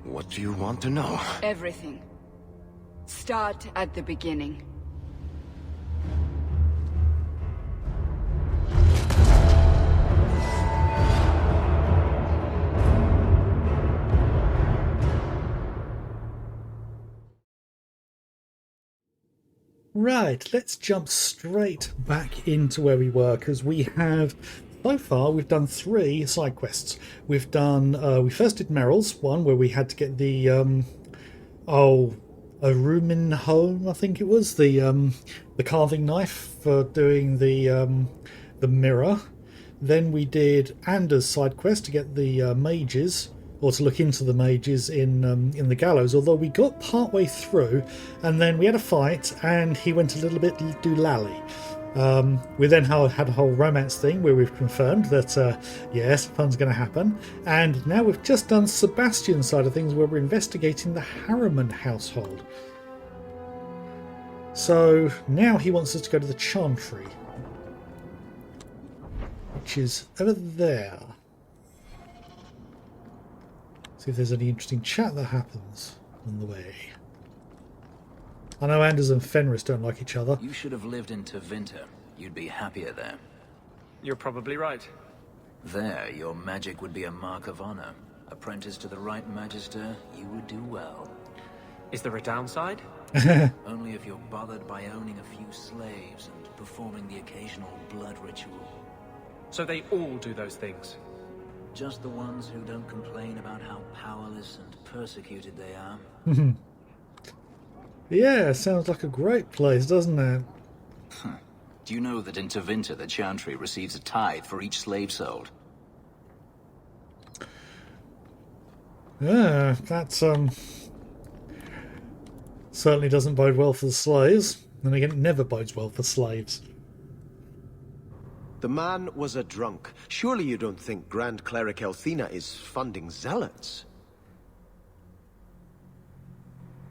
What do you want to know? Everything. Start at the beginning. Right, let's jump straight back into where we were, because we have, so far, we've done 3 side quests. We've done, we first did Meryl's one, where we had to get the, a Rumin home, I think it was, the carving knife for doing the mirror. Then we did Anders' side quest to get the mages, or to look into the mages in the gallows, although we got part way through and then we had a fight and he went a little bit doolally. We then had a whole romance thing where we've confirmed that yes, fun's going to happen, and now we've just done Sebastian's side of things where we're investigating the Harriman household. So now he wants us to go to the Chantry, which is over there. See if there's any interesting chat that happens on the way. I know Anders and Fenris don't like each other. You should have lived in Tevinter. You'd be happier there. You're probably right. There, your magic would be a mark of honor. Apprentice to the right magister, you would do well. Is there a downside? Only if you're bothered by owning a few slaves and performing the occasional blood ritual. So they all do those things? Just the ones who don't complain about how powerless and persecuted they are. Yeah, sounds like a great place, doesn't it? Do you know that in Tevinter the Chantry receives a tithe for each slave sold? Yeah, that's certainly doesn't bode well for the slaves. And again, it never bodes well for slaves. The man was a drunk. Surely you don't think Grand Cleric Elthina is funding zealots?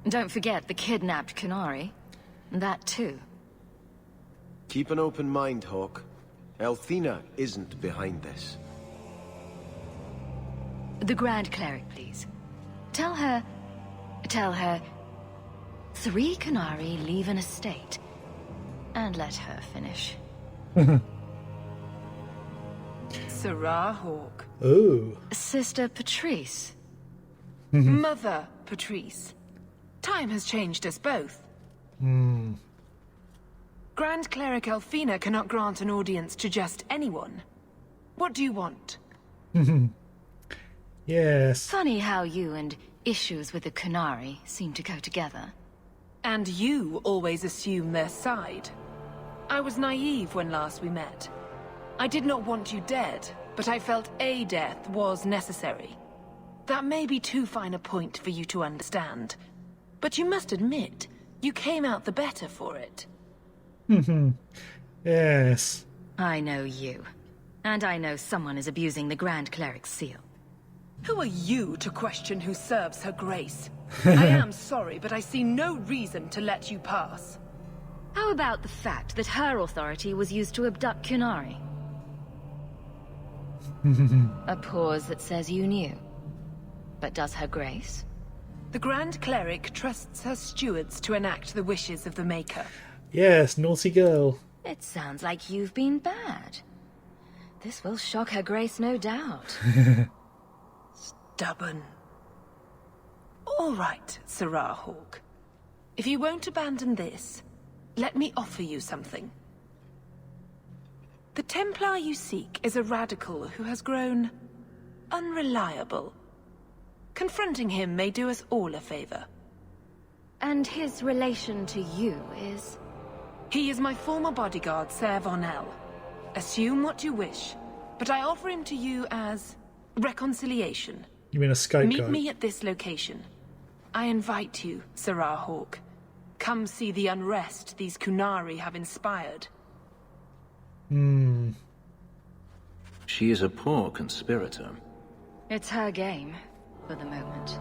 Don't forget the kidnapped Qunari. That too. Keep an open mind, Hawke. Elthina isn't behind this. The Grand Cleric, please. Tell her... 3 Qunari leave an estate. And let her finish. Serah Hawke. Oh. Sister Patrice. Mother Patrice. Time has changed us both. Grand Cleric Elthina cannot grant an audience to just anyone. What do you want? Yes. Funny how you and issues with the Qunari seem to go together. And you always assume their side. I was naive when last we met. I did not want you dead, but I felt a death was necessary. That may be too fine a point for you to understand. But you must admit, you came out the better for it. Yes. I know you. And I know someone is abusing the Grand Cleric's seal. Who are you to question who serves her grace? I am sorry, but I see no reason to let you pass. How about the fact that her authority was used to abduct Qunari? A pause that says you knew. But does her grace? The Grand Cleric trusts her stewards to enact the wishes of the Maker. Yes, naughty girl. It sounds like you've been bad. This will shock her grace, no doubt. Stubborn. All right, Serah Hawke. If you won't abandon this, let me offer you something. The Templar you seek is a radical who has grown unreliable. Confronting him may do us all a favor. And his relation to you is? He is my former bodyguard, Ser Vonel. Assume what you wish, but I offer him to you as reconciliation. You mean a scapegoat? Meet me at this location. I invite you, Serah Hawke. Come see the unrest these Qunari have inspired. She is a poor conspirator. It's her game, for the moment.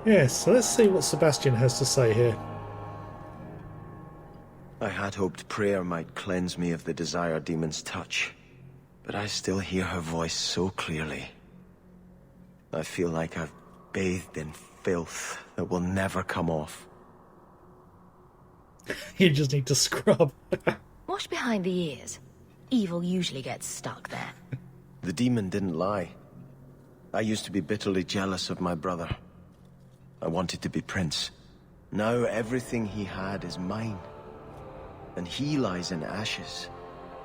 Yes, so let's see what Sebastian has to say here. I had hoped prayer might cleanse me of the Desire Demon's touch, but I still hear her voice so clearly. I feel like I've bathed in filth that will never come off. You just need to scrub. Wash behind the ears. Evil usually gets stuck there. The demon didn't lie. I used to be bitterly jealous of my brother. I wanted to be prince. Now everything he had is mine. And he lies in ashes.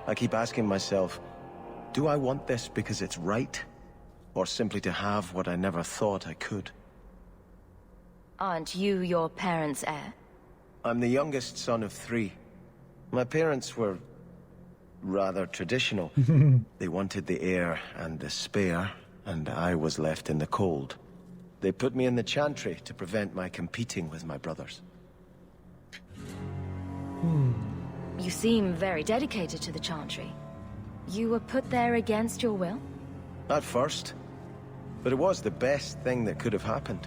I keep asking myself, do I want this because it's right? Or simply to have what I never thought I could? Aren't you your parents' heir? I'm the youngest son of 3. My parents were rather traditional. They wanted the heir and the spare, and I was left in the cold. They put me in the Chantry to prevent my competing with my brothers. You seem very dedicated to the Chantry. You were put there against your will? At first. But it was the best thing that could have happened.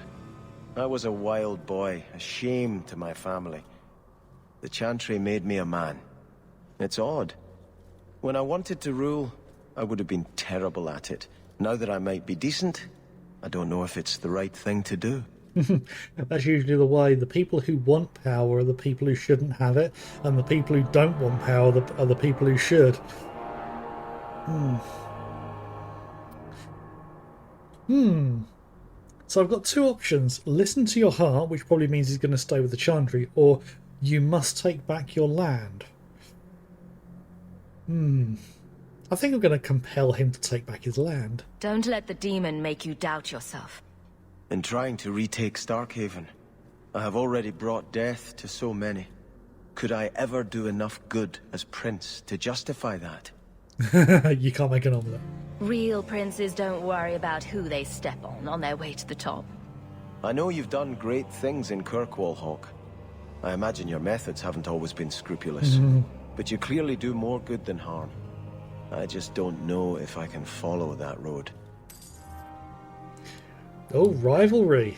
I was a wild boy, a shame to my family. The Chantry made me a man. It's odd. When I wanted to rule, I would have been terrible at it. Now that I might be decent, I don't know if it's the right thing to do. That's usually the way. The people who want power are the people who shouldn't have it, and the people who don't want power are the people who should. So I've got 2 options. Listen to your heart, which probably means he's going to stay with the Chantry, or you must take back your land. I think I'm going to compel him to take back his land. Don't let the demon make you doubt yourself. In trying to retake Starkhaven, I have already brought death to so many. Could I ever do enough good as prince to justify that? You can't make an omelette. Real princes don't worry about who they step on their way to the top. I know you've done great things in Kirkwall, Hawke. I imagine your methods haven't always been scrupulous. But you clearly do more good than harm. I just don't know if I can follow that road. Oh, rivalry.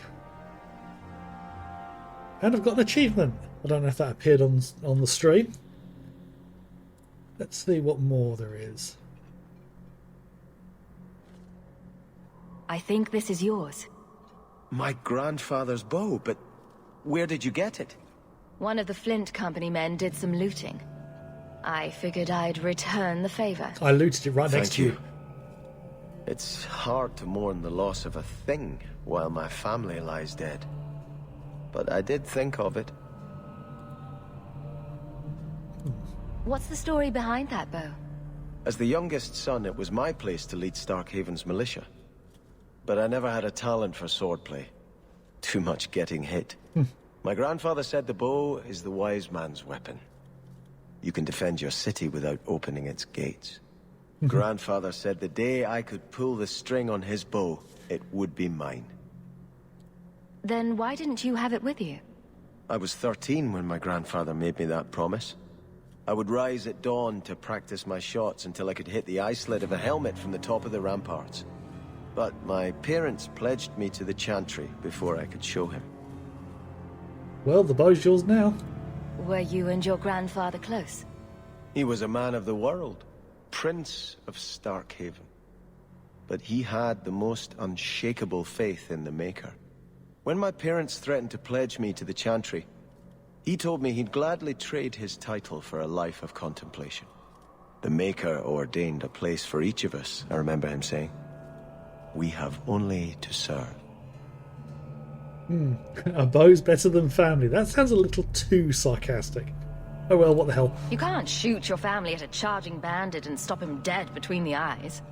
And I've got an achievement. I don't know if that appeared on the stream. Let's see what more there is. I think this is yours. My grandfather's bow, but where did you get it? One of the Flint Company men did some looting. I figured I'd return the favor. I looted it right next to you. It's hard to mourn the loss of a thing while my family lies dead. But I did think of it. What's the story behind that bow? As the youngest son, it was my place to lead Starkhaven's militia. But I never had a talent for swordplay. Too much getting hit. My grandfather said the bow is the wise man's weapon. You can defend your city without opening its gates. Grandfather said the day I could pull the string on his bow, it would be mine. Then why didn't you have it with you? I was 13 when my grandfather made me that promise. I would rise at dawn to practice my shots until I could hit the eye slit of a helmet from the top of the ramparts. But my parents pledged me to the Chantry before I could show him. Well, the bow's yours now. Were you and your grandfather close? He was a man of the world, Prince of Starkhaven. But he had the most unshakable faith in the Maker. When my parents threatened to pledge me to the Chantry, he told me he'd gladly trade his title for a life of contemplation. The Maker ordained a place for each of us, I remember him saying. We have only to serve. A bow's better than family. That sounds a little too sarcastic. Oh well, what the hell. You can't shoot your family at a charging bandit and stop him dead between the eyes.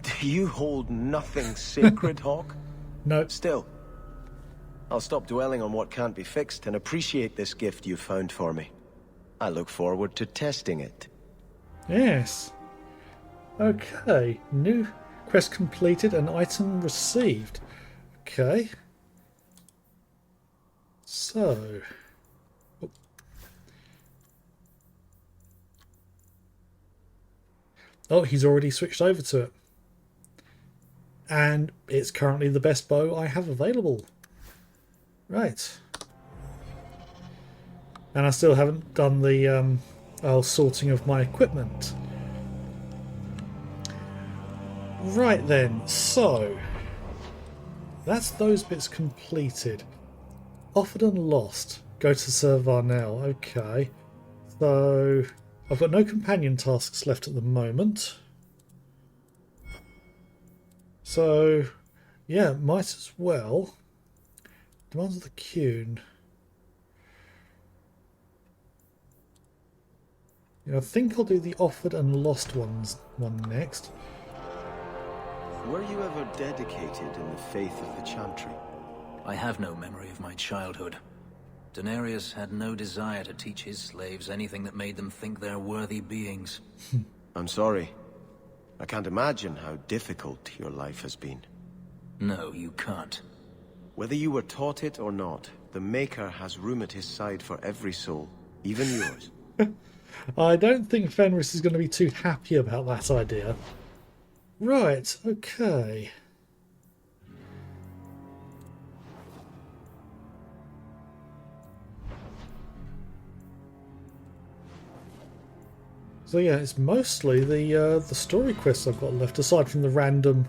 Do you hold nothing sacred, Hawke? No. Still, I'll stop dwelling on what can't be fixed and appreciate this gift you've found for me. I look forward to testing it. Yes. Okay. New quest completed and item received. Okay. So. Oh, he's already switched over to it. And it's currently the best bow I have available. Right. And I still haven't done the sorting of my equipment. Right then, so That's those bits completed. Offered and lost. Go to Sir Varnell. Okay. So I've got no companion tasks left at the moment. So yeah, might as well. Demands of the Qun. Yeah, I think I'll do the offered and lost one next. Were you ever dedicated in the faith of the Chantry? I have no memory of my childhood. Daenerys had no desire to teach his slaves anything that made them think they're worthy beings. I'm sorry. I can't imagine how difficult your life has been. No, you can't. Whether you were taught it or not, the Maker has room at his side for every soul, even yours. I don't think Fenris is going to be too happy about that idea. Right, okay. So yeah, it's mostly the story quests I've got left, aside from the random,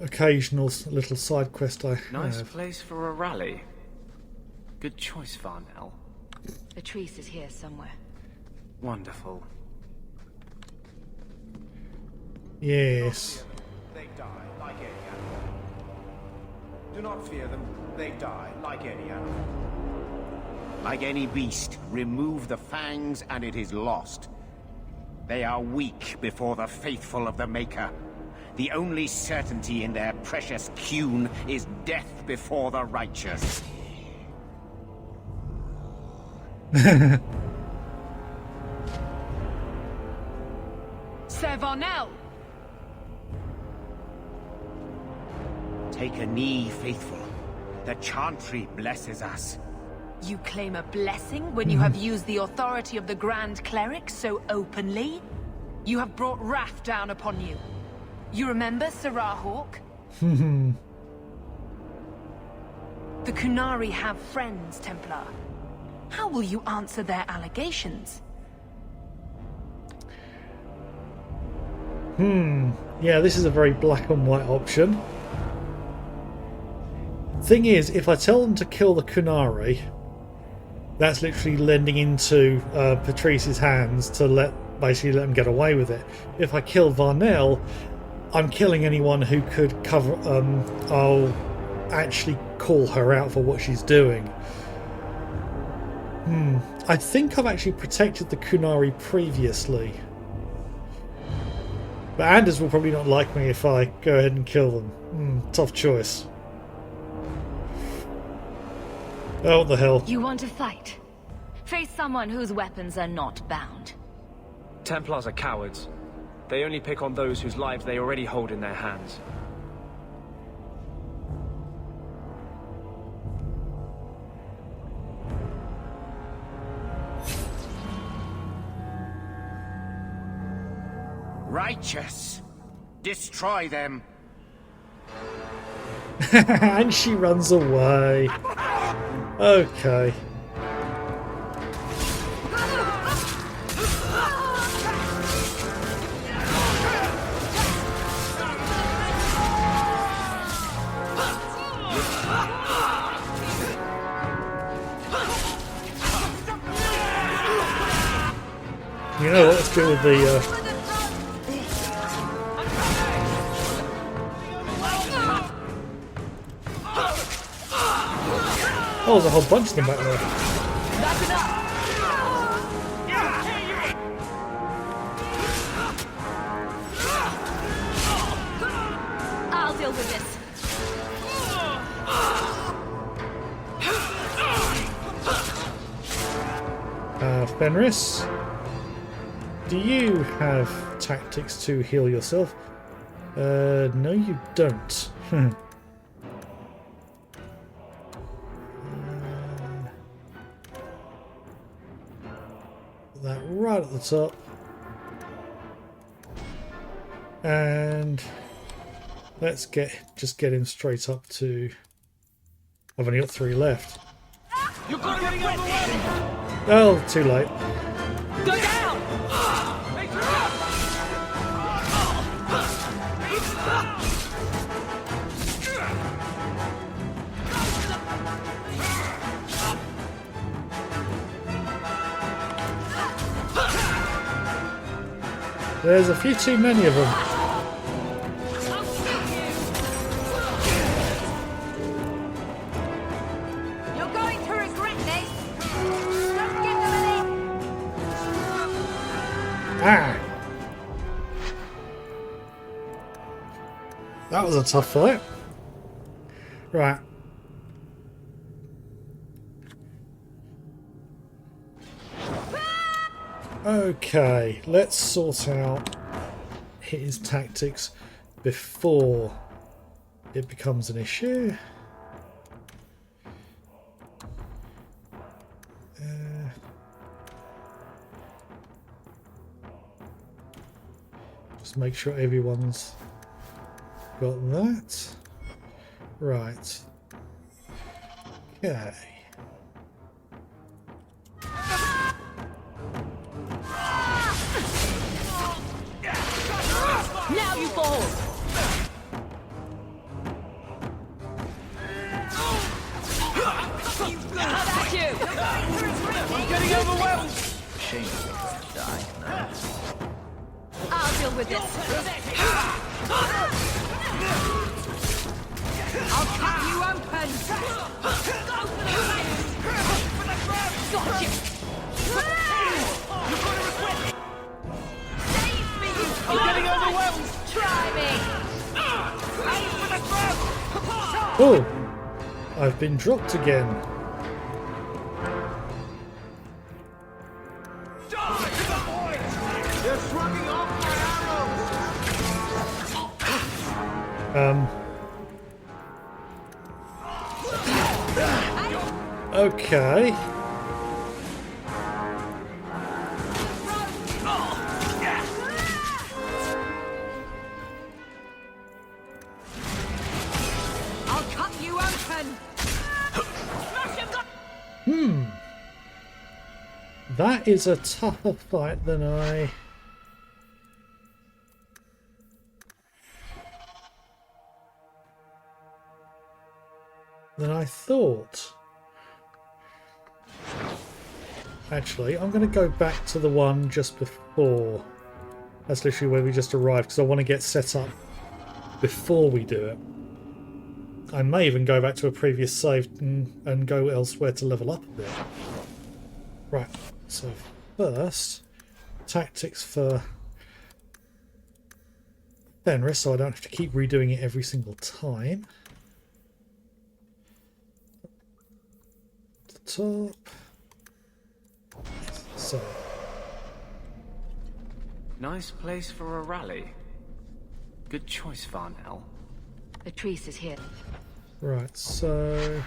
occasional little side quest I have. Nice place for a rally. Good choice, Varnell. Patrice is here somewhere. Wonderful. Yes. They die like any animal. Do not fear them. They die like any animal. Like any beast, remove the fangs and it is lost. They are weak before the faithful of the Maker. The only certainty in their precious Qun is death before the righteous. Sir Varnell! Take a knee, faithful. The Chantry blesses us. You claim a blessing when you have used the authority of the Grand Cleric so openly? You have brought wrath down upon you. You remember Serah Hawke? The Qunari have friends, Templar. How will you answer their allegations? Yeah, this is a very black and white option. Thing is, if I tell them to kill the Qunari, that's literally lending into Patrice's hands to basically let him get away with it. If I kill Varnell, I'm killing anyone who could cover. I'll actually call her out for what she's doing. I think I've actually protected the Qunari previously. But Anders will probably not like me if I go ahead and kill them. Tough choice. Oh, what the hell. You want to fight? Face someone whose weapons are not bound. Templars are cowards. They only pick on those whose lives they already hold in their hands. Righteous! Destroy them! And she runs away. Okay. You know what? Let's go with the. Oh, there's a whole bunch of them back there. That's enough! I'll deal with this. Fenris, do you have tactics to heal yourself? No, you don't. That right at the top, and let's just get him straight up to. I've only got 3 left. Oh, too late. Go down! There's a few too many of them. You're going to regret this. Don't give them any. Ah! That was a tough fight. Right. Okay, let's sort out his tactics before it becomes an issue. Just make sure everyone's got that. Right. Okay. Now you fall. How about you? I'm getting overwhelmed! Shame to die now. I'll deal with this. I'll cut you open. Got you. Save me, you I'm getting overwhelmed! Try me. Oh! I've been dropped again. They're shrugging off my arrows! Okay. I'll cut you open. That is a tougher fight than I thought. Actually, I'm going to go back to the one just before. That's literally where we just arrived, because I want to get set up before we do it. I may even go back to a previous save and go elsewhere to level up a bit. Right, so first, tactics for Fenris, so I don't have to keep redoing it every single time. The top. So. Nice place for a rally. Good choice, Varnell. Latrice is here. Right, so.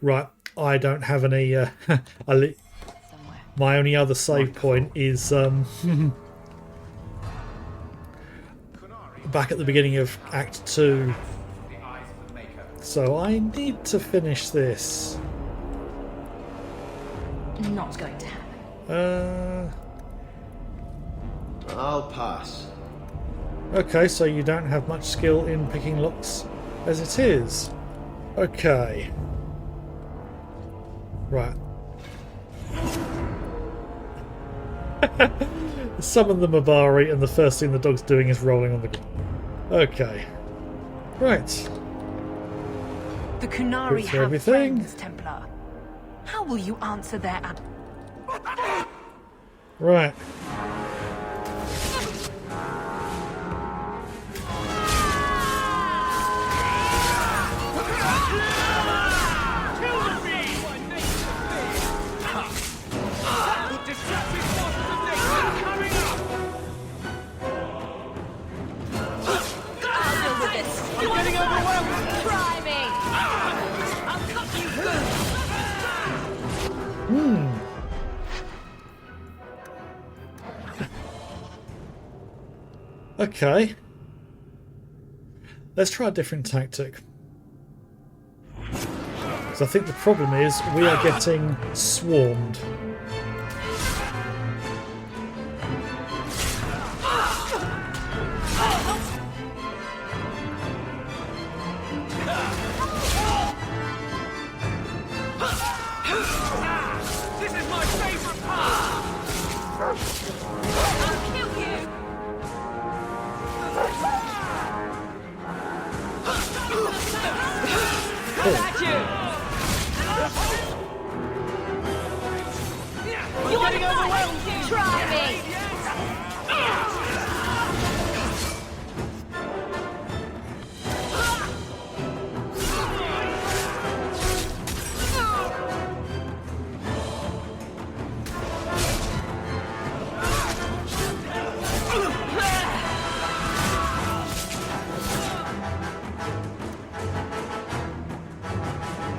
Right, I don't have any. Somewhere. My only other save point is back at the beginning of Act 2. So I need to finish this. Not going to happen. I'll pass. Okay, so you don't have much skill in picking locks as it is. Okay. Right. Summon the Mabari, and the first thing the dog's doing is rolling on the ground. Okay. Right. The Kunari Good for have everything. friends, Templar. How will you answer their Right. Okay. Let's try a different tactic. Because I think the problem is we are getting swarmed. This is my favorite part!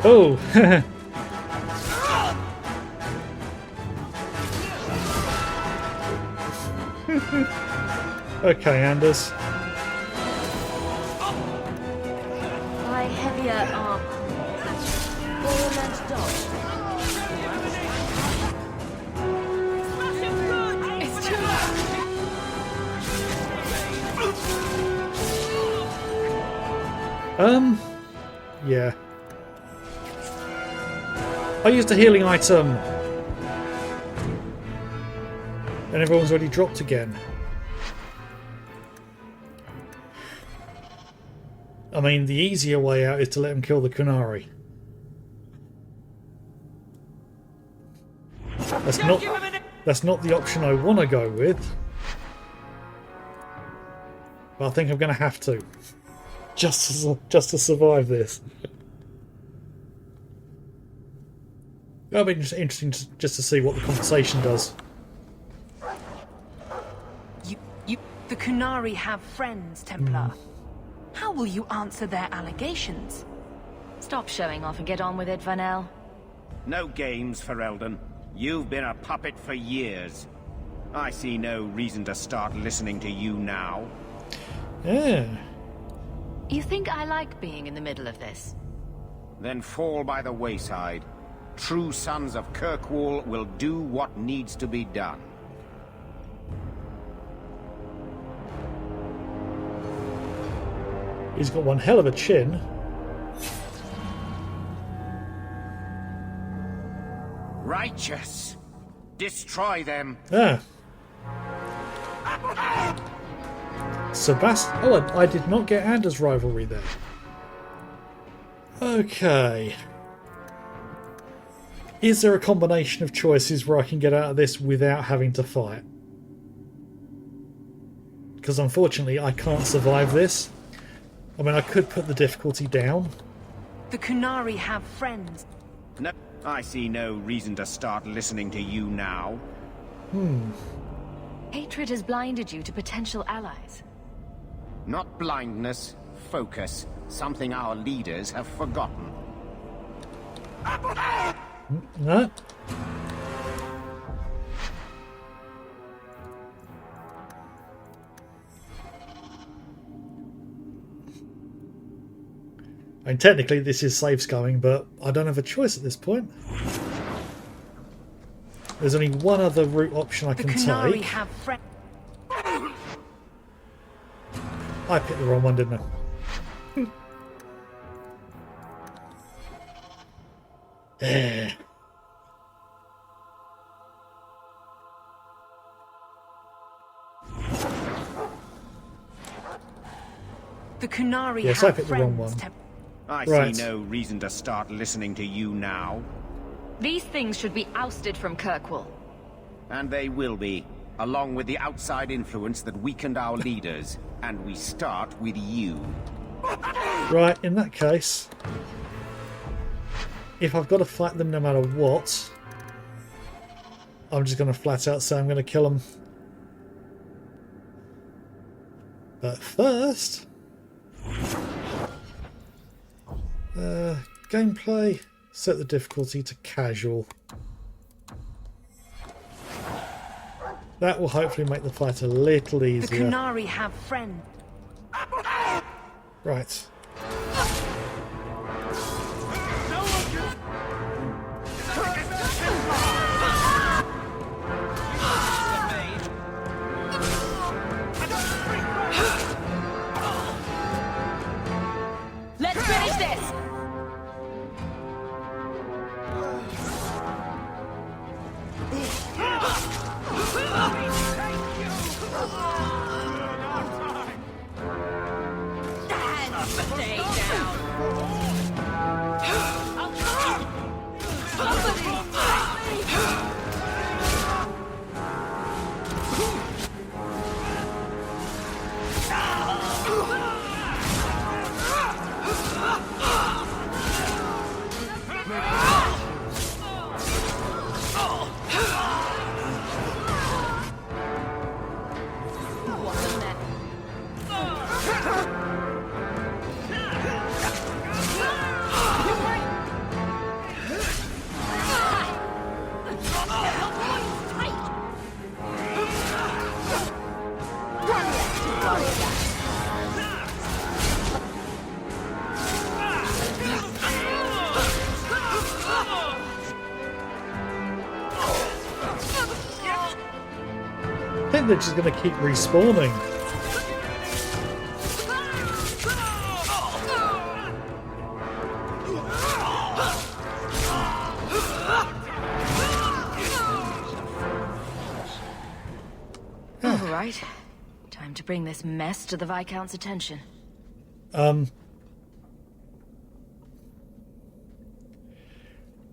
Oh! Okay, Anders. By heavier arm. Ball and dodge. It's too much. Yeah. I used a healing item. And everyone's already dropped again. I mean, the easier way out is to let him kill the Kunari. That's not the option I want to go with. But I think I'm going to have to. Just to survive this. That'll be interesting just to see what the conversation does. The Kunari have friends, Templar. How will you answer their allegations? Stop showing off and get on with it, Vanel. No games, Ferelden. You've been a puppet for years. I see no reason to start listening to you now. Yeah. You think I like being in the middle of this? Then fall by the wayside. True sons of Kirkwall will do what needs to be done. He's got one hell of a chin. Righteous! Destroy them! Ah. Sebastian. Oh, I did not get Anders' rivalry there. Okay. Is there a combination of choices where I can get out of this without having to fight? Because unfortunately I can't survive this. I mean, I could put the difficulty down. The Kunari have friends. No, I see no reason to start listening to you now. Hatred has blinded you to potential allies. Not blindness, focus. Something our leaders have forgotten. No. I mean, technically this is safe going, but I don't have a choice at this point. There's only one other route option I The can Kunari take. have friends. I picked the wrong one, didn't I? Eh. The Kunari Yes, I have picked the wrong friends. one. I Right. see no reason to start listening to you now. These things should be ousted from Kirkwall. And they will be, along with the outside influence that weakened our leaders. And we start with you. Right, in that case, if I've got to fight them no matter what, I'm just going to flat out say I'm going to kill them. But first, gameplay, set the difficulty to casual. That will hopefully make the fight a little The easier. Kunari have friends. Right. Let's finish this! think they're just going to keep respawning. All right. Time to bring this mess to the Viscount's attention. Are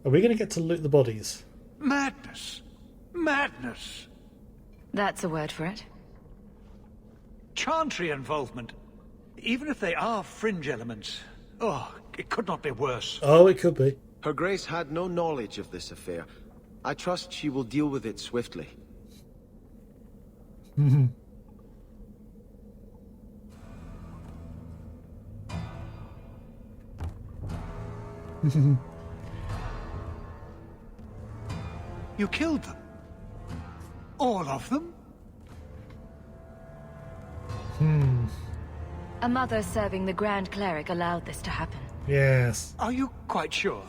we going to get to loot the bodies? Madness! Madness! That's a word for it. Chantry involvement. Even if they are fringe elements. Oh, it could not be worse. Oh, it could be. Her Grace had no knowledge of this affair. I trust she will deal with it swiftly. You killed them? All of them? A mother serving the Grand Cleric allowed this to happen. Yes. Are you quite sure?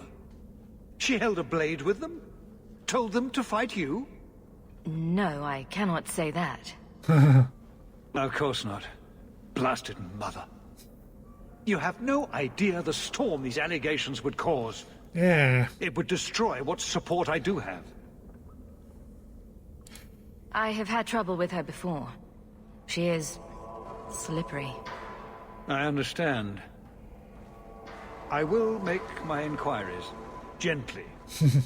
She held a blade with them? Told them to fight you? No, I cannot say that. Of course not. Blasted mother. You have no idea the storm these allegations would cause. Yeah. It would destroy what support I do have. I have had trouble with her before. She is slippery. I understand. I will make my inquiries. Gently.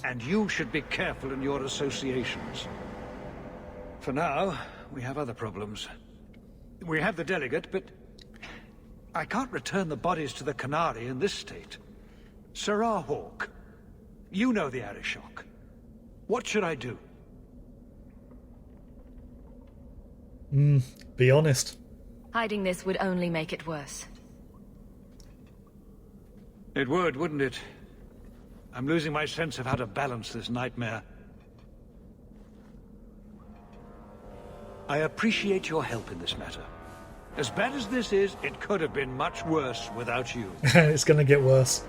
And you should be careful in your associations. For now, we have other problems. We have the delegate, but I can't return the bodies to the Canary in this state. Sirrah Hawke, you know the Arishok. What should I do? Be honest. Hiding this would only make it worse. It would, wouldn't it? I'm losing my sense of how to balance this nightmare. I appreciate your help in this matter. As bad as this is, it could have been much worse without you. It's going to get worse.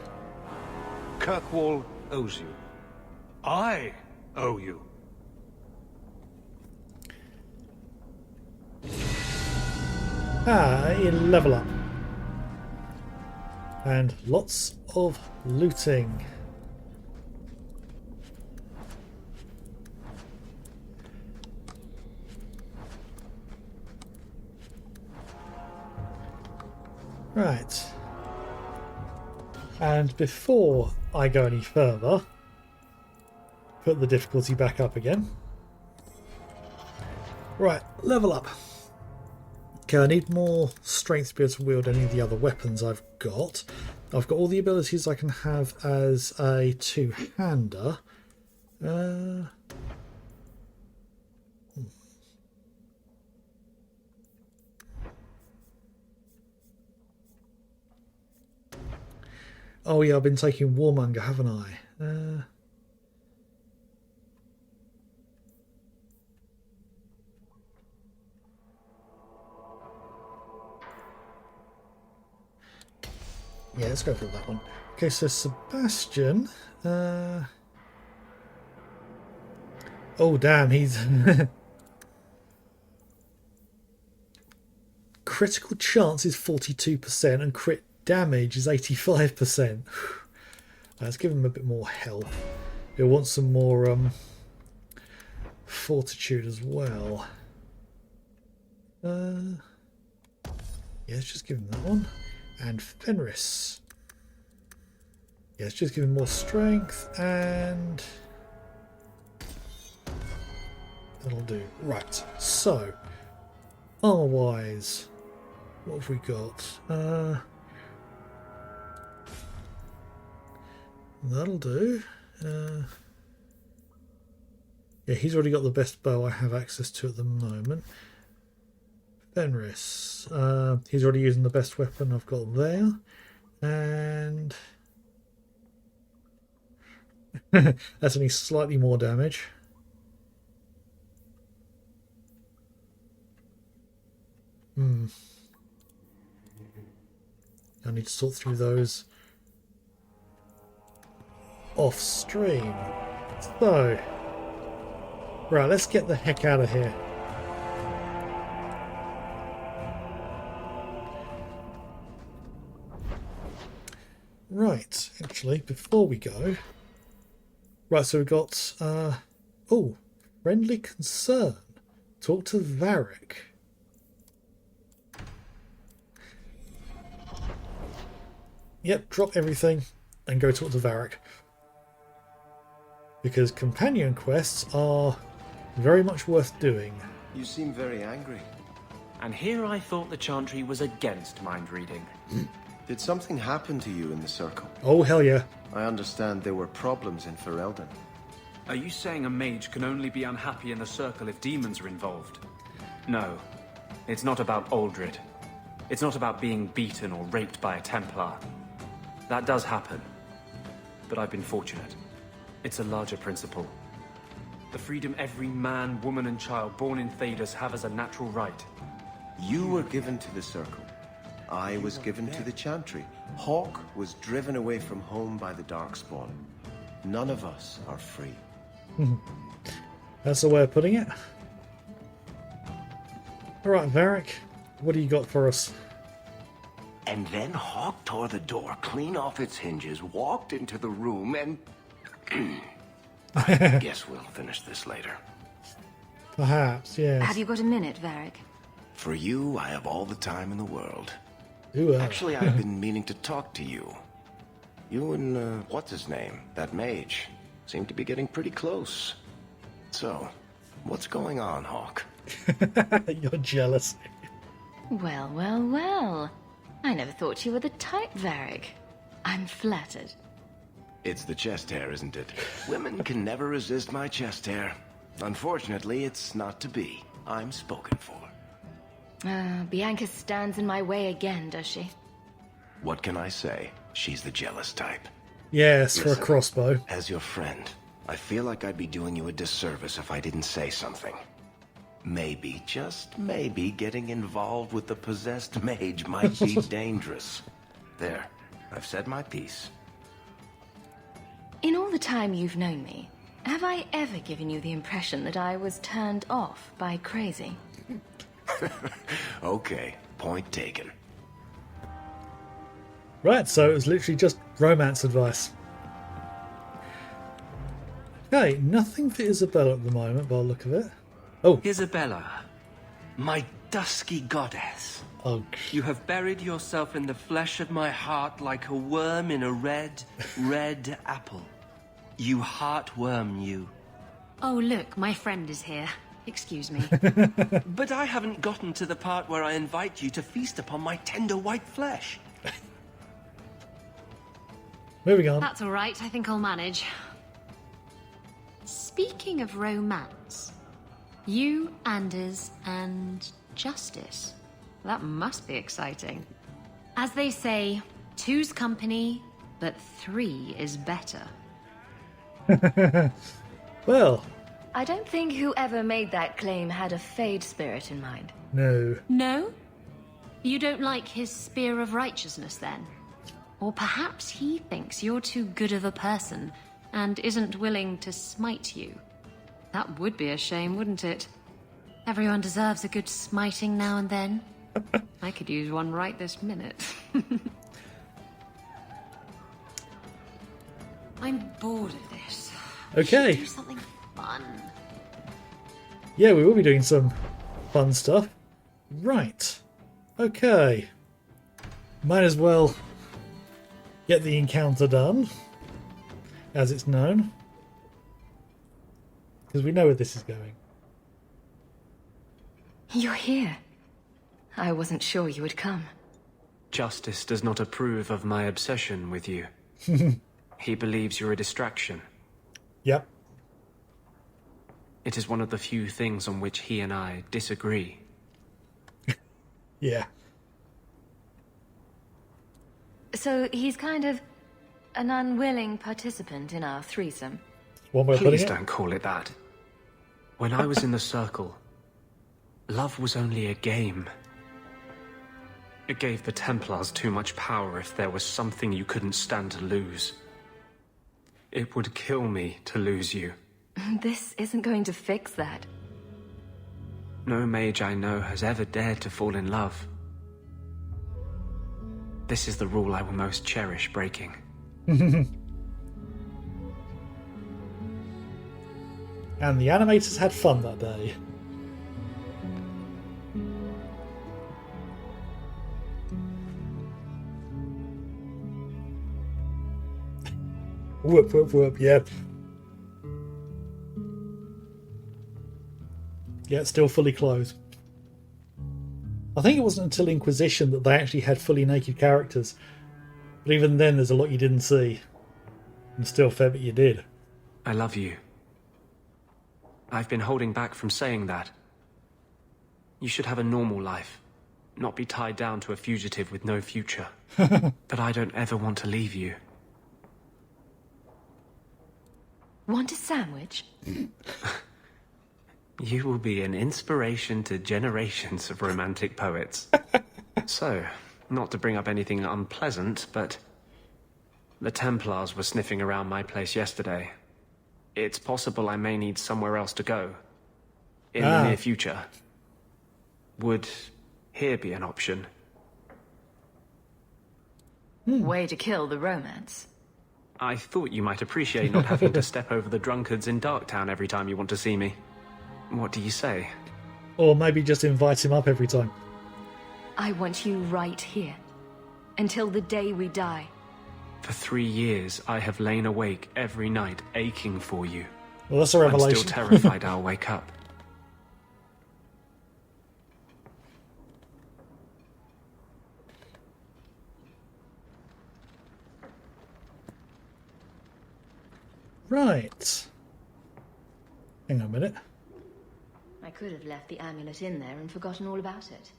Kirkwall owes you. I owe you. You level up. And lots of looting. Right. And before I go any further, put the difficulty back up again. Right, level up. Okay, I need more strength to be able to wield any of the other weapons I've got. I've got all the abilities I can have as a two-hander. Oh yeah, I've been taking Warmonger, haven't I? Yeah, let's go for that one. Okay, so Sebastian. Oh damn, he's critical chance is 42% and crit damage is 85%. Let's give him a bit more health. He'll want some more fortitude as well. Yeah, let's just give him that one. And Fenris. Yeah, let's just give him more strength and that'll do. Right, so armor wise, what have we got? That'll do. Yeah, he's already got the best bow I have access to at the moment. Fenris. He's already using the best weapon I've got there. And that's only slightly more damage. I need to sort through those off stream. So, right, let's get the heck out of here. Right, actually, before we go... Right, so we've got... friendly concern. Talk to Varric. Yep, drop everything and go talk to Varric. Because companion quests are very much worth doing. You seem very angry. And here I thought the Chantry was against mind reading. Did something happen to you in the Circle? Oh, hell yeah. I understand there were problems in Ferelden. Are you saying a mage can only be unhappy in the Circle if demons are involved? No, it's not about Aldred. It's not about being beaten or raped by a Templar. That does happen, but I've been fortunate. It's a larger principle. The freedom every man, woman and child born in Thedas have as a natural right. You were given to the Circle. I was given to the Chantry. Hawke was driven away from home by the Darkspawn. None of us are free. That's the way of putting it. Alright, Varric, what do you got for us? And then Hawke tore the door clean off its hinges, walked into the room, and... I guess we'll finish this later. Perhaps, yes. Have you got a minute, Varric? For you, I have all the time in the world. Ooh, Actually, I've been meaning to talk to you. You and, what's his name? That mage. Seem to be getting pretty close. So, what's going on, Hawke? You're jealous. Well, well, well. I never thought you were the type, Varric. I'm flattered. It's the chest hair, isn't it? Women can never resist my chest hair. Unfortunately, it's not to be. I'm spoken for. Bianca stands in my way again, does she? What can I say? She's the jealous type. Yes, for a Listen, crossbow. As your friend, I feel like I'd be doing you a disservice if I didn't say something. Maybe, just maybe, getting involved with the possessed mage might be dangerous. There, I've said my piece. In all the time you've known me, have I ever given you the impression that I was turned off by crazy? Okay, point taken. Right, so it was literally just romance advice. Okay, nothing for Isabella at the moment, by the look of it. Oh. Isabella, my dusky goddess. Oh. You have buried yourself in the flesh of my heart like a worm in a red, red apple. You heartworm, you. Oh, look, my friend is here. Excuse me. But I haven't gotten to the part where I invite you to feast upon my tender white flesh. Moving on. That's all right. I think I'll manage. Speaking of romance, you, Anders, and Justice. That must be exciting. As they say, two's company, but three is better. Well. I don't think whoever made that claim had a Fade spirit in mind. No. No? You don't like his spear of righteousness, then? Or perhaps he thinks you're too good of a person and isn't willing to smite you. That would be a shame, wouldn't it? Everyone deserves a good smiting now and then. I could use one right this minute. I'm bored of this. Okay. We should do something fun. Yeah, we will be doing some fun stuff. Right. Okay. Might as well get the encounter done, as it's known. Because we know where this is going. You're here. I wasn't sure you would come. Justice does not approve of my obsession with you. He believes you're a distraction. Yep. It is one of the few things on which he and I disagree. Yeah. So he's kind of an unwilling participant in our threesome. One way of putting Please it. don't call it that. When I was in the Circle, love was only a game. It gave the Templars too much power if there was something you couldn't stand to lose. It would kill me to lose you. This isn't going to fix that. No mage I know has ever dared to fall in love. This is the rule I will most cherish breaking. And the animators had fun that day. Whoop, whoop, whoop, yeah. Yeah, it's still fully clothed. I think it wasn't until Inquisition that they actually had fully naked characters. But even then, there's a lot you didn't see. And still fair bit you did. I love you. I've been holding back from saying that. You should have a normal life, not be tied down to a fugitive with no future. But I don't ever want to leave you. Want a sandwich? You will be an inspiration to generations of romantic poets. So, not to bring up anything unpleasant, but the Templars were sniffing around my place yesterday. It's possible I may need somewhere else to go in the near future. Would here be an option? Way to kill the romance. I thought you might appreciate not having to step over the drunkards in Darktown every time you want to see me. What do you say? Or maybe just invite him up every time. I want you right here. Until the day we die. For 3 years, I have lain awake every night, aching for you. Well, that's a revelation. I'm still terrified I'll wake up. Right. Hang on a minute. I could have left the amulet in there and forgotten all about it.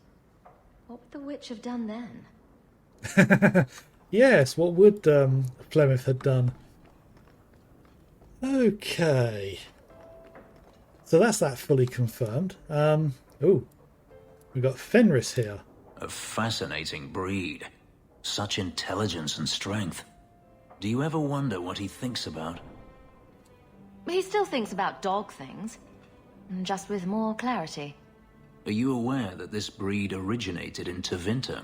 What would the witch have done then? Yes, what would Flemeth have done? Okay. So that's that fully confirmed. Ooh. We've got Fenris here. A fascinating breed. Such intelligence and strength. Do you ever wonder what he thinks about? He still thinks about dog things. Just with more clarity. Are you aware that this breed originated in Tevinter?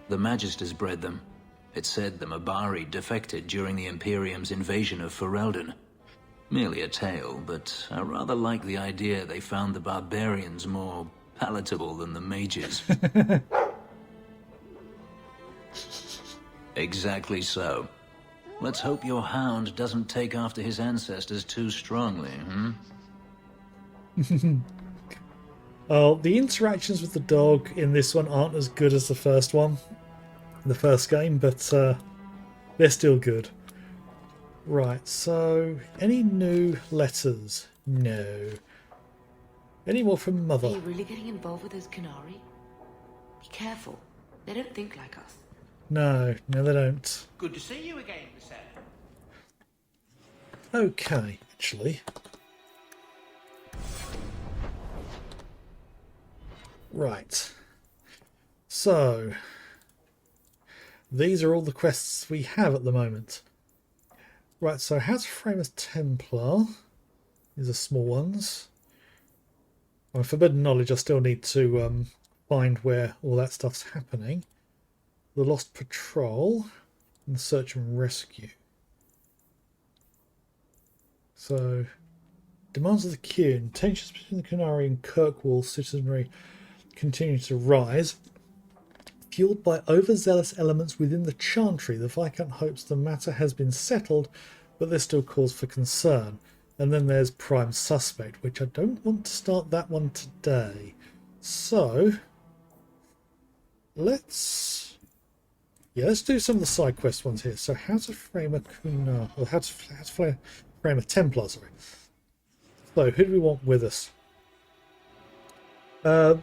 The Magisters bred them. It said the Mabari defected during the Imperium's invasion of Ferelden. Merely a tale, but I rather like the idea they found the barbarians more palatable than the mages. Exactly so. Let's hope your hound doesn't take after his ancestors too strongly, Oh, the interactions with the dog in this one aren't as good as the first one, the first game, but they're still good. Right, so any new letters? No. Any more from Mother? Are you really getting involved with those Qunari? Be careful. They don't think like us. No, they don't. Good to see you again, Mister. Okay, actually. Right. So, these are all the quests we have at the moment. Right, so how to frame a Templar. These are small ones. On Forbidden Knowledge, I still need to find where all that stuff's happening. The Lost Patrol and Search and Rescue. So, demands of the Qun. Tensions between the Qunari and Kirkwall citizenry continue to rise. Fueled by overzealous elements within the Chantry, the Viscount hopes the matter has been settled, but there's still cause for concern. And then there's Prime Suspect, which I don't want to start that one today. So, let's do some of the side quest ones here. So, how to frame a Qunari, or how to frame a Templar, sorry. So, who do we want with us?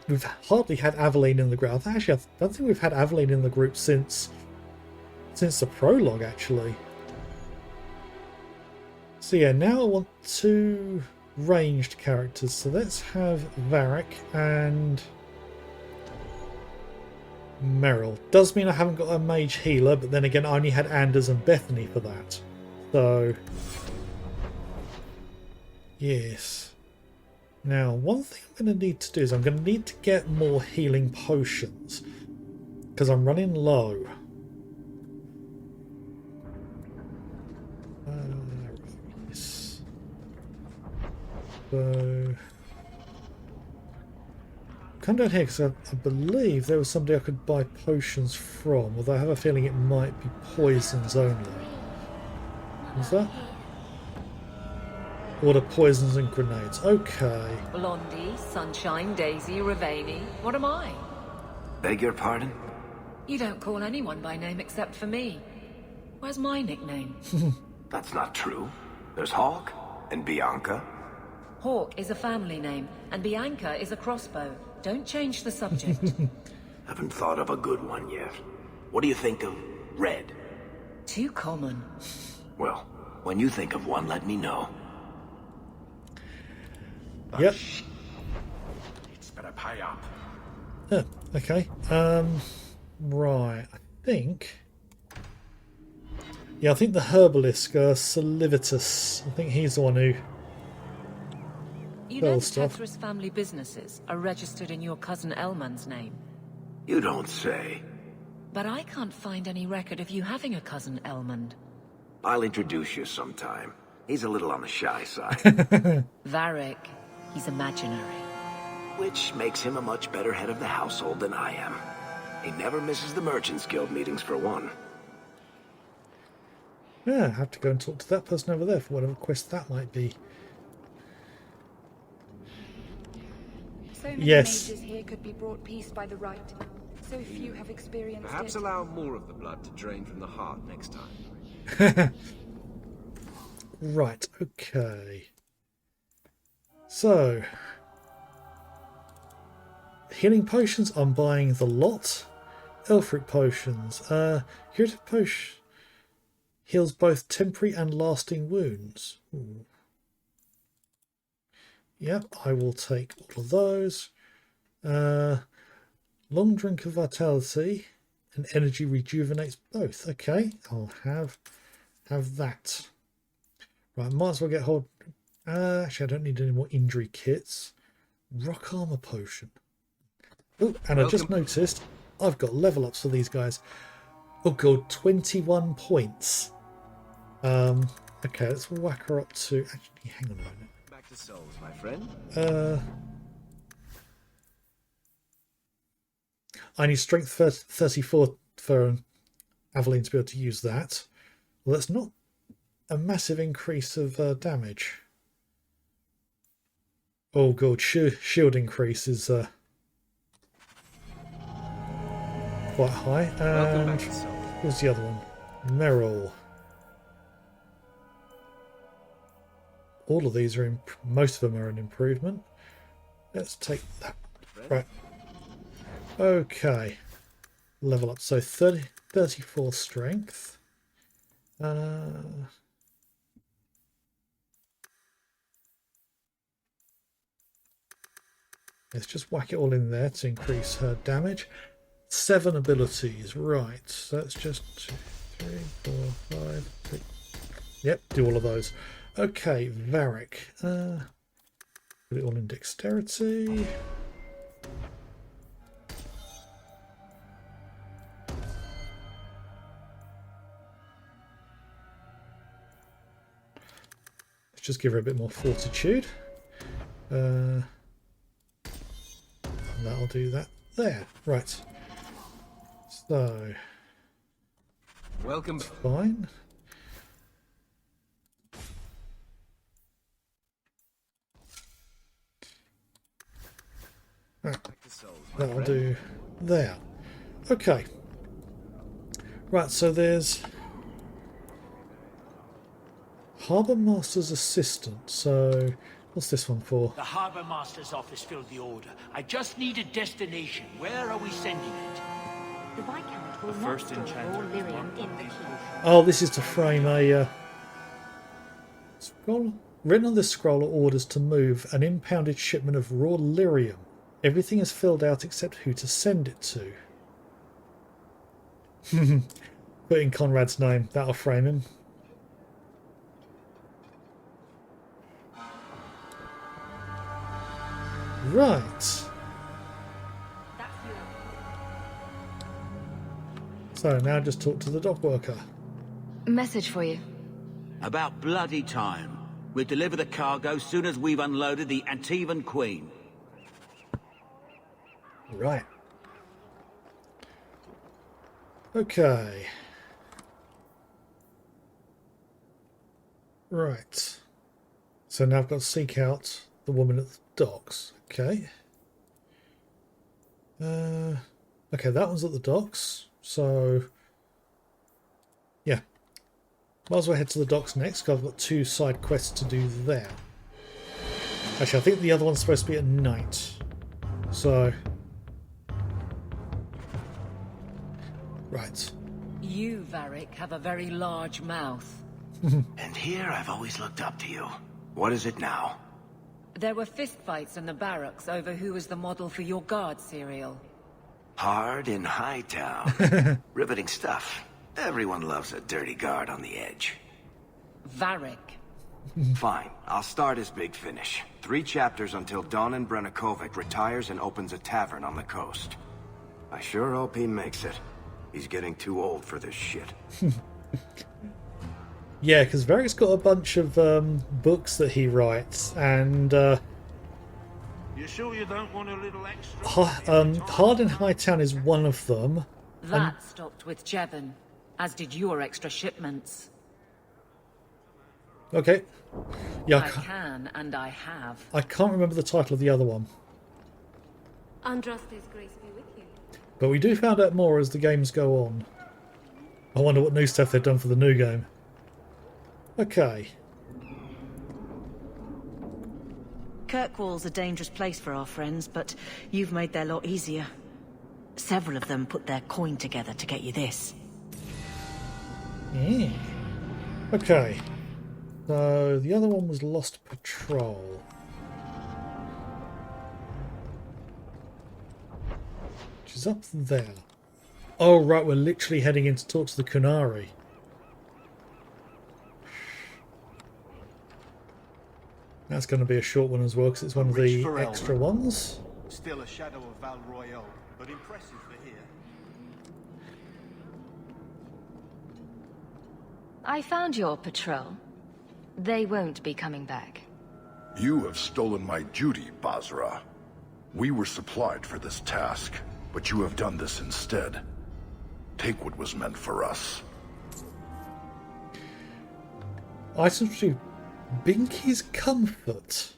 We've hardly had Aveline in the group. Actually, I don't think we've had Aveline in the group since the prologue, actually. So yeah, now I want 2 ranged characters. So let's have Varric and Merrill. Does mean I haven't got a mage healer, but then again, I only had Anders and Bethany for that. So, yes. Now, one thing I'm going to need to do is I'm going to need to get more healing potions, because I'm running low. So come down here because I believe there was somebody I could buy potions from, although I have a feeling it might be poisons only. Is that? Order poisons and grenades. Okay. Blondie, Sunshine, Daisy, Ravani. What am I? Beg your pardon? You don't call anyone by name except for me. Where's my nickname? That's not true. There's Hawk and Bianca. Hawk is a family name, and Bianca is a crossbow. Don't change the subject. Haven't thought of a good one yet. What do you think of Red? Too common. Well, when you think of one, let me know. Yep. It's better pay up. Oh, okay. Right. I think. Yeah, I think the herbalist, Salivitus. I think he's the one who. You know Tetra's family businesses are registered in your cousin Elman's name. You don't say. But I can't find any record of you having a cousin Elmond. I'll introduce you sometime. He's a little on the shy side. Varric. He's imaginary. Which makes him a much better head of the household than I am. He never misses the Merchants Guild meetings for one. Yeah, I have to go and talk to that person over there for whatever quest that might be. So many yes. mages here could be brought peace by the rite. So few have experienced Perhaps it. allow more of the blood to drain from the heart next time. Right, okay. So, healing potions, I'm buying the lot. Elfric potions. Curative potion heals both temporary and lasting wounds. Ooh. Yep, I will take all of those. Long drink of vitality and energy rejuvenates both. Okay, I'll have that. Right, might as well get hold. Actually, I don't need any more injury kits. Rock armor potion. Oh, and I just noticed I've got level ups for these guys. Oh god, 21 points. Okay, let's whack her up to. Actually, hang on a minute. Back to souls, my friend. I need strength 34 for Aveline to be able to use that. Well, that's not a massive increase of damage. Oh god, shield increase is quite high. And what's the other one? Merrill. All of these are most of them are an improvement. Let's take that. Right. Okay. Level up. So 34 strength. Let's just whack it all in there to increase her damage. 7 abilities. Right. So that's just 2, 3, 4, 5, 6. Yep, do all of those. Okay, Varric. Put it all in dexterity. Let's just give her a bit more fortitude. And that'll do that there. Right. So. Welcome. Fine. That'll do there. Okay. Right, so there's Harbour Master's Assistant. So what's this one for? The Harbour Master's office filled the order. I just need a destination. Where are we sending it? The Viscount will not store raw lyrium in the key. Oh, this is to frame a scroll. Written on this scroll are orders to move an impounded shipment of raw lyrium. Everything is filled out except who to send it to. Put in Conrad's name. That'll frame him. Right. So now just talk to the dock worker. Message for you. About bloody time. We'll deliver the cargo soon as we've unloaded the Antivan Queen. Right. Okay. Right. So now I've got to seek out the woman at the docks. Okay. Okay, that one's at the docks. So, yeah. Might as well head to the docks next, because I've got 2 side quests to do there. Actually, I think the other one's supposed to be at night. So... Right. You, Varric, have a very large mouth. And here I've always looked up to you. What is it now? There were fistfights in the barracks over who was the model for your guard cereal. Hard in Hightown. Riveting stuff. Everyone loves a dirty guard on the edge. Varric. Fine. I'll start as Big Finish. 3 chapters until Donan Brennakovic retires and opens a tavern on the coast. I sure hope he makes it. He's getting too old for this shit. Yeah, because Varric's got a bunch of books that he writes, and You sure you don't want a little extra? Hard in Hightown is one of them. That stopped with Jevon, as did your extra shipments. Okay. Yeah, I can, and I have. I can't remember the title of the other one. Andraste's grace be with you. But we do find out more as the games go on. I wonder what new stuff they've done for the new game. Okay. Kirkwall's a dangerous place for our friends, but you've made their lot easier. Several of them put their coin together to get you this. Yeah. Okay. So the other one was Lost Patrol. Which is up there. Oh right, we're literally heading in to talk to the Qunari. That's going to be a short one as well, because it's one of the extra ones. Still a shadow of Val Royale, but impressive for here. I found your patrol. They won't be coming back. You have stolen my duty, Basra. We were supplied for this task, but you have done this instead. Take what was meant for us. Items to Binky's Comfort.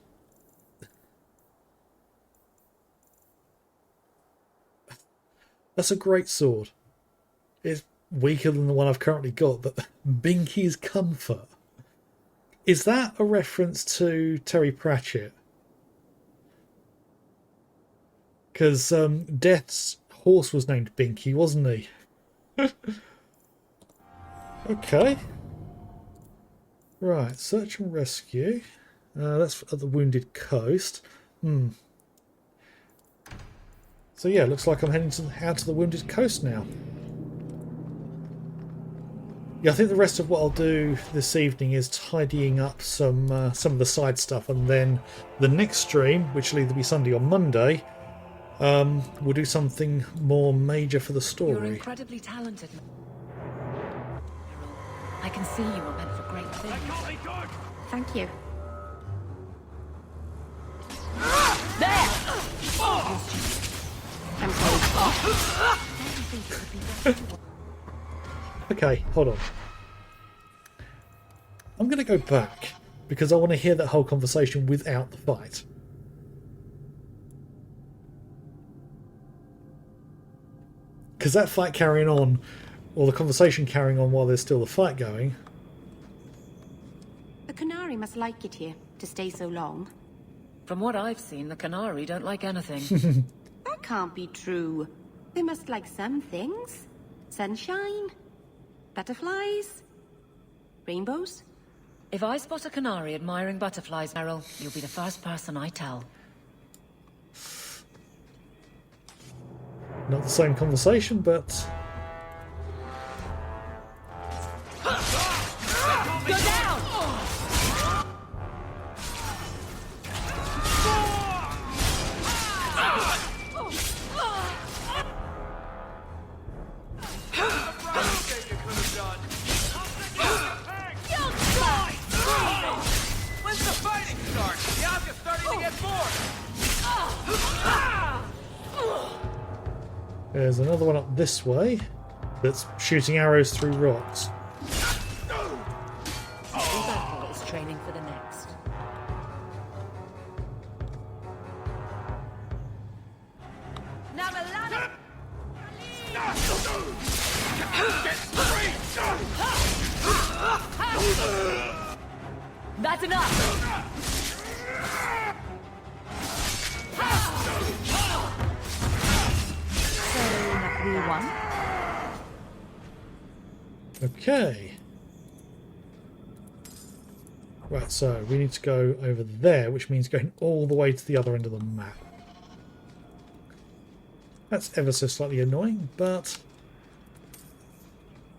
That's a great sword. It's weaker than the one I've currently got, but Binky's Comfort. Is that a reference to Terry Pratchett? Because Death's horse was named Binky, wasn't he? Okay. Right, search and rescue. That's at the Wounded Coast. So yeah, looks like I'm heading out to the Wounded Coast now. Yeah, I think the rest of what I'll do this evening is tidying up some of the side stuff, and then the next stream, which will either be Sunday or Monday, we'll do something more major for the story. You're incredibly talented. I can see you are meant for great things. Thank you. There! I'm sorry. Okay, hold on. I'm going to go back because I want to hear that whole conversation without the fight. Because that fight carrying on, or the conversation carrying on while there's still a fight going. The Qunari must like it here, to stay so long. From what I've seen, the Qunari don't like anything. That can't be true. They must like some things. Sunshine, butterflies, rainbows. If I spot a Qunari admiring butterflies, Meryl, you'll be the first person I tell. Not the same conversation, but... Go down! There's another one up this way that's shooting arrows through rocks. Every battle is training for the next. That's enough! So, we won? Okay. Right, so we need to go over there, which means going all the way to the other end of the map. That's ever so slightly annoying, but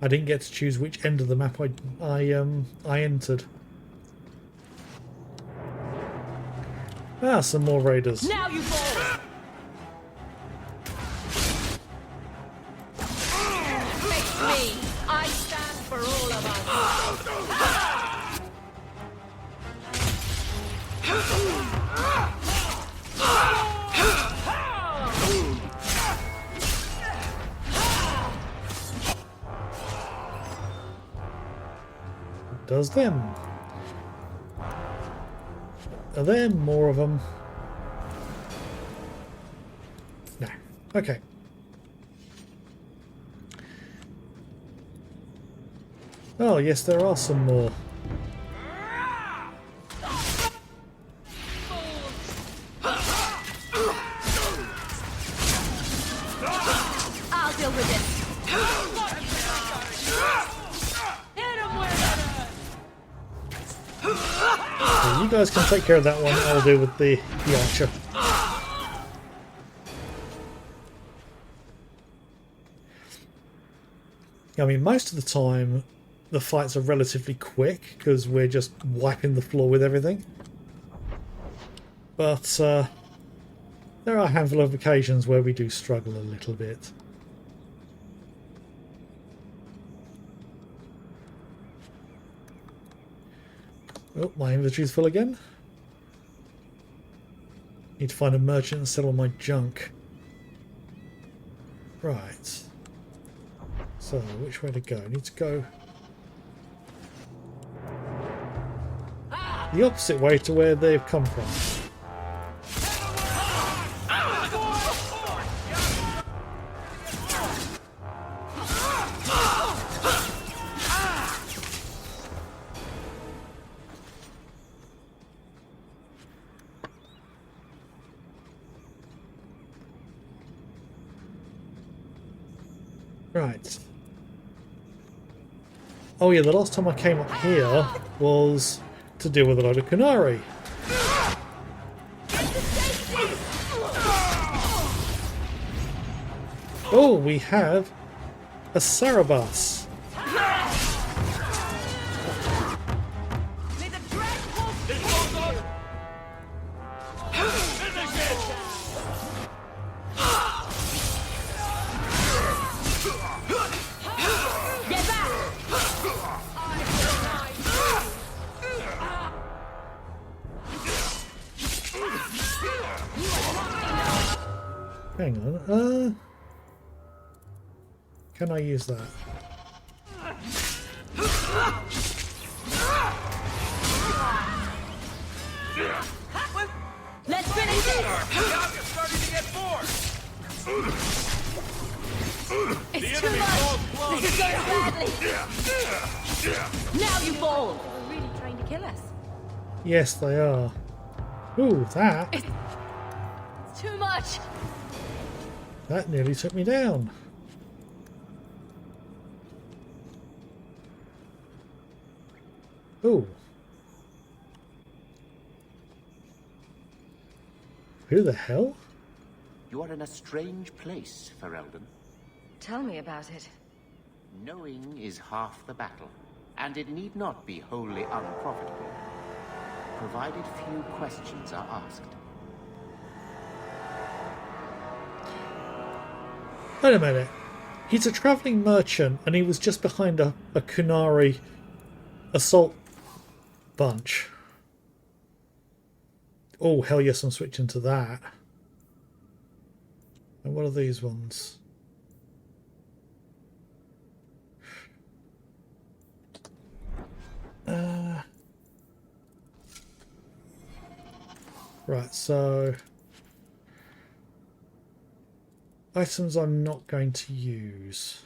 I didn't get to choose which end of the map I entered. Ah, some more raiders. Now you fall! Face me! I stand for all of us! Does them. Are there more of them? No. Okay. Oh, yes, there are some more. I'll deal with it. So you guys can take care of that one. I'll deal with the archer. I mean, most of the time the fights are relatively quick because we're just wiping the floor with everything. But there are a handful of occasions where we do struggle a little bit. Oh, my inventory's full again. Need to find a merchant and sell all my junk. Right. So, which way to go? I need to go the opposite way to where they've come from. Right. Oh yeah, the last time I came up here was to deal with a load of Qunari. Oh, we have a Sarabas. Hang on, can I use that? Let's finish this! You're starting to get bored! It's too much! This is going badly! Now you fall! They're really trying to kill us. Yes, they are. Ooh, that! It's too much! That nearly took me down. Ooh. Who the hell? You are in a strange place, Ferelden. Tell me about it. Knowing is half the battle, and it need not be wholly unprofitable, provided few questions are asked. Wait a minute. He's a travelling merchant and he was just behind a Qunari assault bunch. Oh, hell yes, I'm switching to that. And what are these ones? Right, so items I'm not going to use.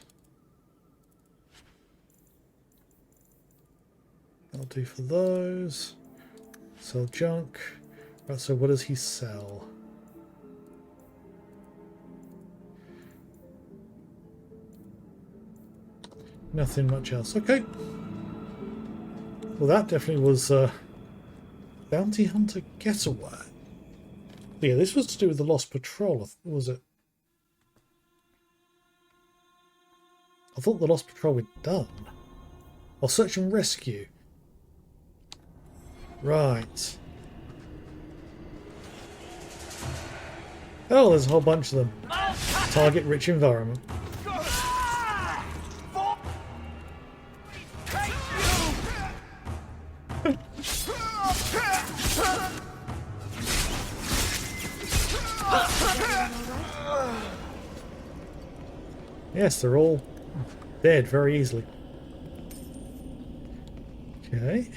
I'll do for those. Sell junk. Right, so what does he sell? Nothing much else. Okay. Well, that definitely was Bounty Hunter Getaway. Yeah, this was to do with the Lost Patrol, was it? I thought the Lost Patrol we'd done. Or Search and Rescue. Right. Oh, there's a whole bunch of them. Target rich environment. Yes, they're all dead very easily. Okay.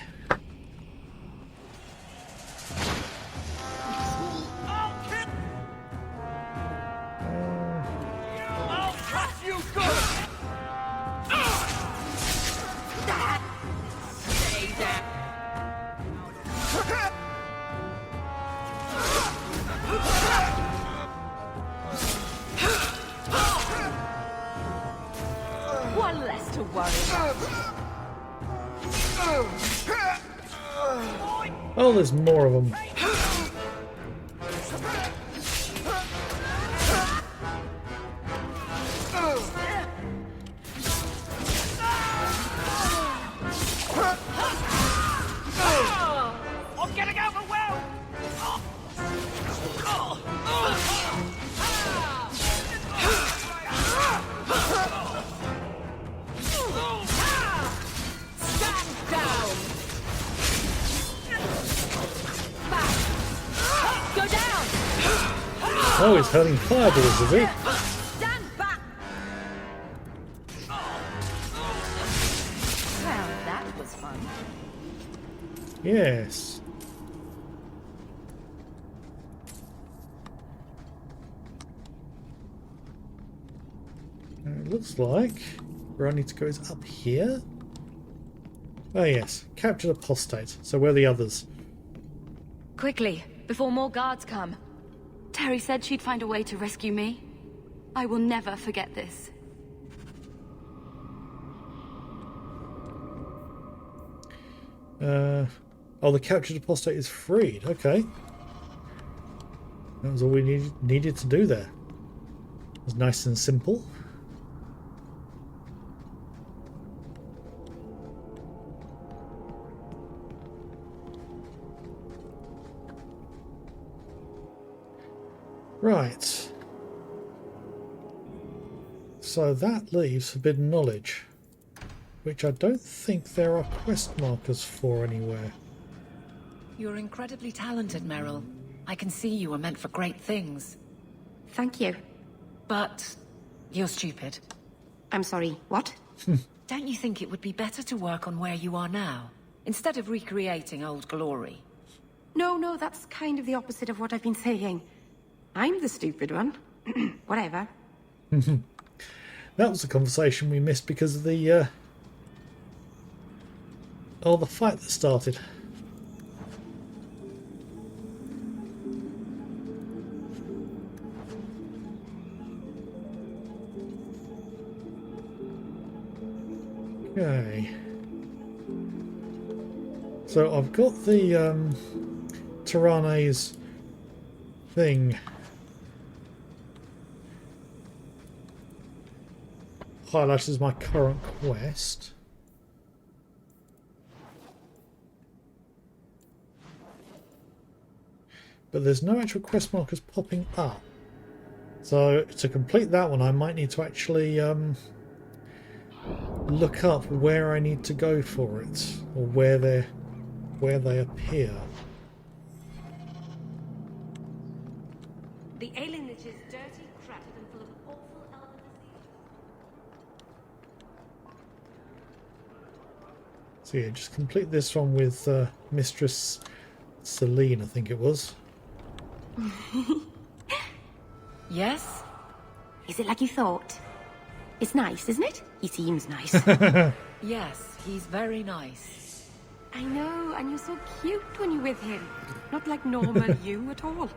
One less to worry about. Oh, there's more of them. I'm getting overwhelmed! Stand down! Back! Go down! Oh, he's hurling fireballs, is he? Stand back! Well, that was fun. Yes. It looks like where I need to go is up here. Oh yes, captured apostate. So where are the others? Quickly, before more guards come. Terry said she'd find a way to rescue me. I will never forget this. Oh, the captured apostate is freed. Okay. That was all we needed to do there. It was nice and simple. Right. So that leaves Forbidden Knowledge, which I don't think there are quest markers for anywhere. You're incredibly talented, Meryl. I can see you were meant for great things. Thank you. But you're stupid. I'm sorry, what? Don't you think it would be better to work on where you are now, instead of recreating old glory? No, that's kind of the opposite of what I've been saying. I'm the stupid one. Whatever. That was a conversation we missed because of the the fight that started. Okay. So I've got the Tyranne's thing highlighted as my current quest. But there's no actual quest markers popping up. So to complete that one I might need to actually look up where I need to go for it, or where they appear. The alienage is dirty, crowded, and full of awful elven disease. So yeah, just complete this one with Mistress Celine, I think it was. Yes? Is it like you thought? It's nice, isn't it? He seems nice. Yes, he's very nice. I know, and you're so cute when you're with him. Not like normal you at all.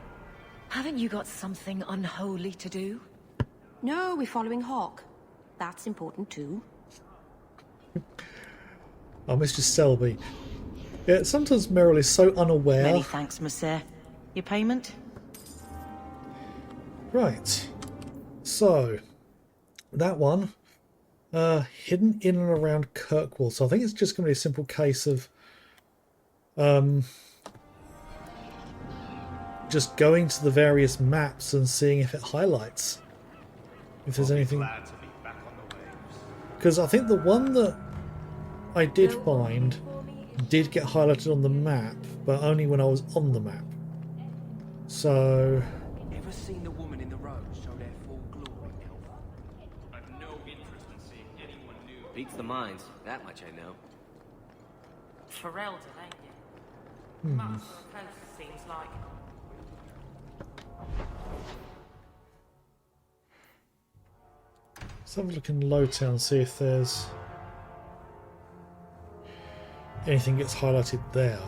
Haven't you got something unholy to do? No, we're following Hawk. That's important too. Oh, Mr. Selby. Yeah, sometimes Meryl is so unaware. Many thanks, monsieur. Your payment? Right. So, that one, hidden in and around Kirkwall. So I think it's just going to be a simple case of just going to the various maps and seeing if it highlights. If there's anything. Because I think the one that I did find did get highlighted on the map, but only when I was on the map. So... Ever seen the woman in the road show their full glory, Elf? I've no interest in seeing anyone new. Beats the mines, that much I know. Ferelden, ain't you? Hmm. Master of Fences seems like. Let's have a look in Lowtown, see if there's anything gets highlighted there.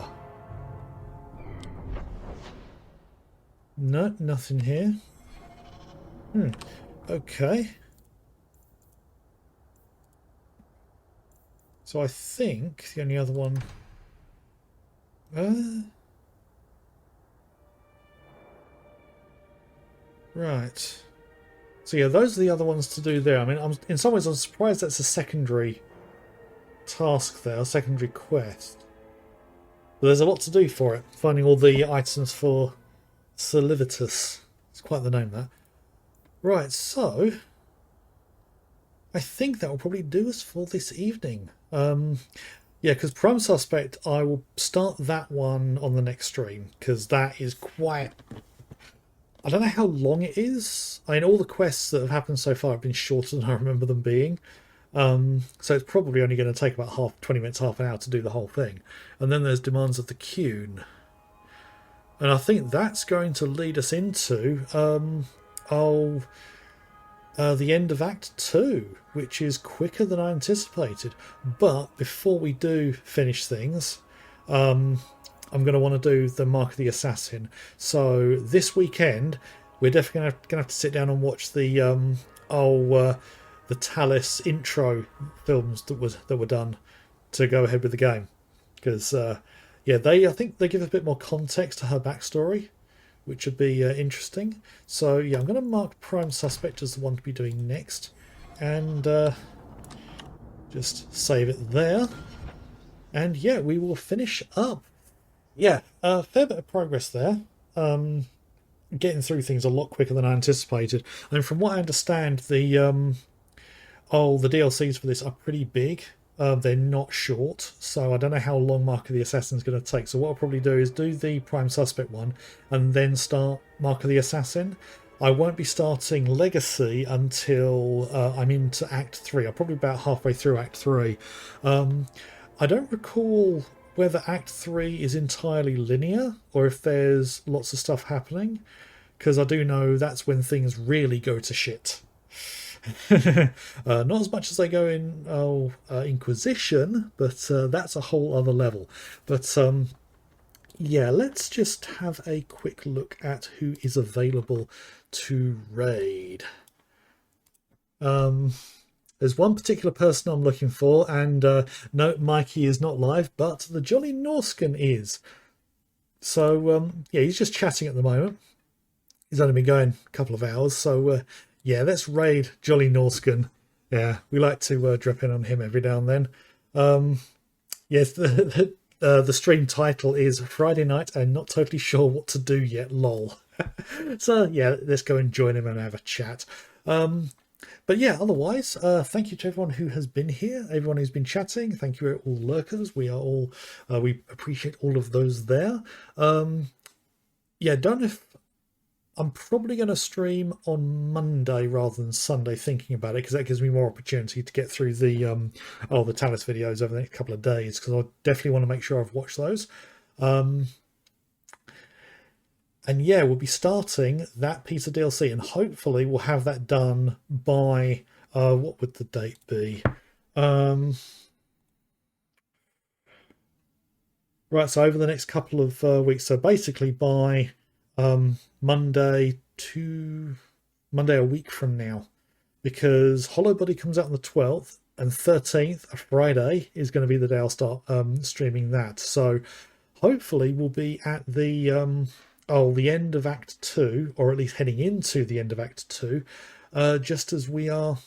No, nothing here. Okay. So I think the only other one... Right. So yeah, those are the other ones to do there. I mean, in some ways I'm surprised that's a secondary task there, a secondary quest. But there's a lot to do for it. Finding all the items for Solivitus. It's quite the name, that. Right, so... I think that will probably do us for this evening. Yeah, because Prime Suspect, I will start that one on the next stream, because that is quite... I don't know how long it is. I mean, all the quests that have happened so far have been shorter than I remember them being. So it's probably only going to take about 20 minutes, half an hour to do the whole thing. And then there's Demands of the Qun. And I think that's going to lead us into the end of Act 2, which is quicker than I anticipated. But before we do finish things, I'm going to want to do the Mark of the Assassin. So this weekend, we're definitely going to have to sit down and watch the Talis intro films that were done to go ahead with the game, because yeah, I think they give a bit more context to her backstory, which would be interesting. So yeah, I'm going to mark Prime Suspect as the one to be doing next, and just save it there. And yeah, we will finish up. Yeah, a fair bit of progress there. Getting through things a lot quicker than I anticipated. And from what I understand, the DLCs for this are pretty big. They're not short, so I don't know how long Mark of the Assassin is going to take. So what I'll probably do is do the Prime Suspect one and then start Mark of the Assassin. I won't be starting Legacy until I'm into Act 3. I'm probably about halfway through Act 3. I don't recall whether Act 3 is entirely linear or if there's lots of stuff happening, because I do know that's when things really go to shit. Not as much as they go in Inquisition, but that's a whole other level. But yeah, let's just have a quick look at who is available to raid. There's one particular person I'm looking for, and no, Mikey is not live, but the Jolly Norscan is. So yeah, he's just chatting at the moment. He's only been going a couple of hours, so yeah, let's raid Jolly Norscan. Yeah, we like to drop in on him every now and then. Yes, the stream title is Friday Night and Not Totally Sure What to Do Yet, lol. So yeah, let's go and join him and have a chat. But yeah, otherwise, thank you to everyone who has been here, everyone who's been chatting. Thank you all lurkers. We are all we appreciate all of those there. Yeah, don't know if I'm probably going to stream on Monday rather than Sunday, thinking about it, because that gives me more opportunity to get through the Talos videos over the next couple of days, because I definitely want to make sure I've watched those. And yeah, we'll be starting that piece of DLC, and hopefully we'll have that done by what would the date be? Right, so over the next couple of weeks, so basically by Monday a week from now, because Hollow Body comes out on the 12th, and 13th, a Friday, is going to be the day I'll start streaming that. So hopefully we'll be at the end of Act 2, or at least heading into the end of Act 2, just as we are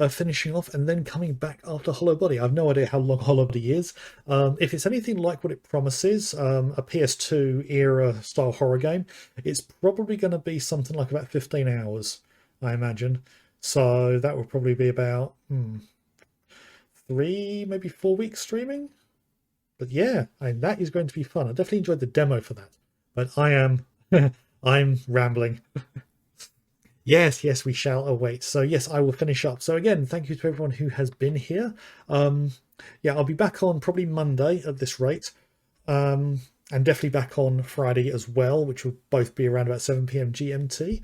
finishing off and then coming back after Hollow Body. I have no idea how long Hollow Body is. If it's anything like what it promises, a PS2 era style horror game, it's probably going to be something like about 15 hours, I imagine. So that will probably be about 3, maybe 4 weeks streaming. But yeah, that is going to be fun. I definitely enjoyed the demo for that. But I'm rambling. Yes, we shall await. So yes, I will finish up. So again, thank you to everyone who has been here. Yeah, I'll be back on probably Monday at this rate. And definitely back on Friday as well, which will both be around about 7 PM GMT.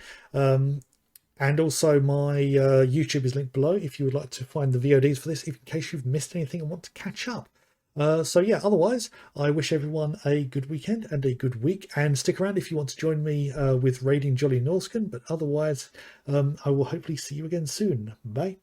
And also my YouTube is linked below if you would like to find the VODs for this, in case you've missed anything and want to catch up. So yeah, otherwise, I wish everyone a good weekend and a good week, and stick around if you want to join me with raiding Jolly Norscan, but otherwise, I will hopefully see you again soon. Bye.